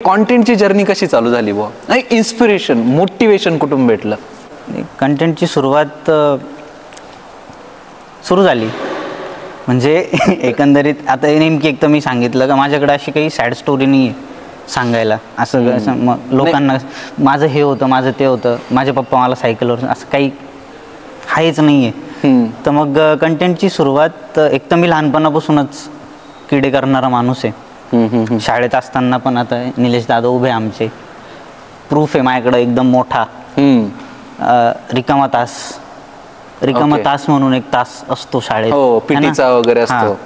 कॉन्टेंटची journey कशी चालू झाली बुवा, नाही इन्स्पिरेशन मोटिवेशन कुठून भेटलं? कंटेंटची सुरुवात सुरू झाली म्हणजे एकंदरीत आता नेमकी एक तर मी सांगितलं का माझ्याकडे अशी काही सॅड स्टोरी नाही आहे सांगायला, असं मग लोकांना माझं हे होतं माझं ते होतं, माझे पप्पा मला सायकलवर, असं काही आहेच नाही आहे. तर मग कंटेंटची सुरुवात एक तर मी लहानपणापासूनच किडे करणारा माणूस आहे. शाळेत असताना पण आता निलेश दादा उभे आमचे प्रूफ आहे माझ्याकडे एकदम मोठा. रिकामा तास म्हणून एक तास असतो शाळेत, पीटीचा वगैरे असतो.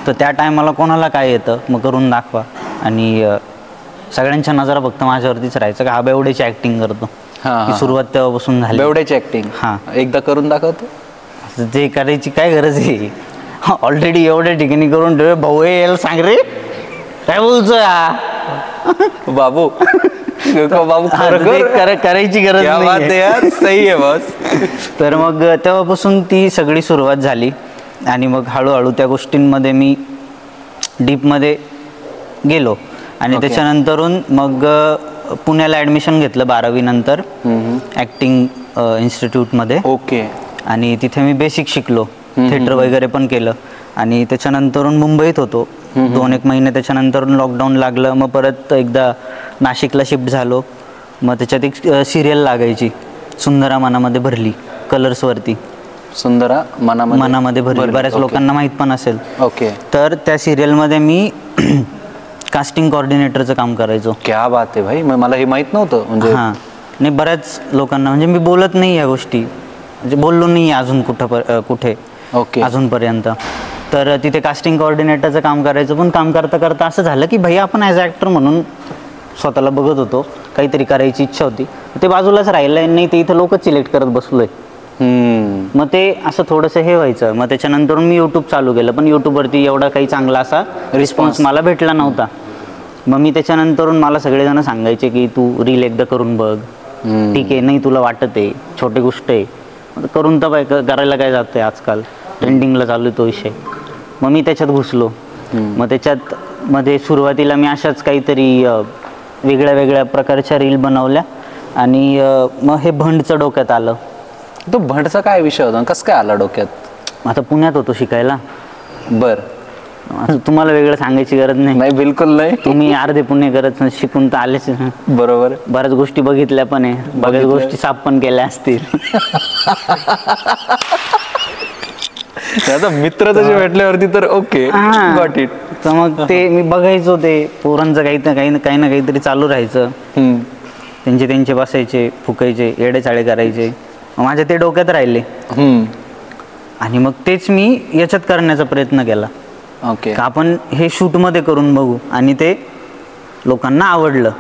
तर त्या टायमाला कोणाला काय येतं मग करून दाखवा, आणि सगळ्यांच्या नजरा फक्त माझ्यावरतीच राहायचं का हा बेवड्याची ऍक्टिंग करतो. सुरुवात तेव्हापासून झाली बेवड्याची ऍक्टिंग. एकदा करून दाखवतो. ते करायची काय गरज आहे, ऑलरेडी एवढ्या ठिकाणी करून ठेव. भाऊ यायला सांग रे काय बोलतो बाबू बाबू करायची गरज नाही. सही आहे बस. तर मग तेव्हापासून ती सगळी सुरुवात झाली आणि मग हळूहळू त्या गोष्टींमध्ये मी डीपमध्ये गेलो आणि त्याच्यानंतरून मग पुण्याला ॲडमिशन घेतलं 12वी नंतर ॲक्टिंग इन्स्टिट्यूटमध्ये. ओके. आणि तिथे मी बेसिक शिकलो, थिएटर वगैरे पण केलं. आणि त्याच्यानंतरून मुंबईत होतो 2-1 महिने. त्याच्यानंतरून लॉकडाऊन लागलं, मग परत एकदा नाशिकला शिफ्ट झालो. मग त्याच्यात एक सिरियल लागायची सुंदरा मनामध्ये भरली कलर्सवरती. सुंदरा मनामध्ये भरली, बऱ्याच लोकांना माहीत पण असेल. ओके. तर त्या सिरियलमध्ये मी कास्टिंग कोऑर्डिनेटरचं काम करायचो. क्या बात आहे भाई, मला हे माहीत नव्हतं. म्हणजे हां नाही, बऱ्याच लोकांना म्हणजे मी बोलत नाही या गोष्टी, म्हणजे बोललो नाही अजून कुठे अजूनपर्यंत. तर तिथे कास्टिंग कोऑर्डिनेटरचं काम करायचं. पण काम करता करता असं झालं की भैया आपण ॲज अ ॲक्टर म्हणून स्वतःला बघत होतो, काहीतरी करायची इच्छा होती. ते बाजूलाच राहिलं नाही, ते इथं लोकच सिलेक्ट करत बसलोय. मग ते असं थोडंसं हे व्हायचं. मग त्याच्यानंतर मी यूट्यूब चालू केलं, पण यूट्यूबवरती एवढा काही चांगला असा रिस्पॉन्स मला भेटला नव्हता. मग मी त्याच्यानंतरून मला सगळेजण सांगायचे की तू रील एकदा करून बघ. ठीक आहे, नाही तुला वाटत आहे छोटी गोष्ट आहे, करून तर करायला काय जातं आहे, आजकाल ट्रेंडिंगला चालू आहे तो विषय. मग मी त्याच्यात घुसलो. मग त्याच्यात मध्ये सुरुवातीला मी अशाच काहीतरी वेगळ्या वेगळ्या प्रकारच्या रील बनवल्या आणि मग हे भंडचं डोक्यात आलं. तो भंडचा काय विषय होता, कसं काय आला डोक्यात? आता पुण्यात होतो शिकायला. बरं, तुम्हाला वेगळं सांगायची गरज नाही. नाही, बिलकुल नाही. तुम्ही अर्धे पुणे करत शिकून तर आलेच. बरोबर. बऱ्याच गोष्टी बघितल्या पण आहे, बऱ्याच गोष्टी साफ पण केल्या असतील. आता मित्र तसे भेटल्यावरती तर ओके, गॉट इट. तर मग ते मी बघायचो, ते पोरांचं काही ना काहीतरी चालू राहायचं. त्यांचे बसायचे, फुकायचे, येडेचाळे करायचे, माझ्या ते डोक्यात राहिले. आणि मग तेच मी याच्यात करण्याचा प्रयत्न केला. ओके. आपण हे शूटमध्ये करून बघू, आणि ते लोकांना आवडलं.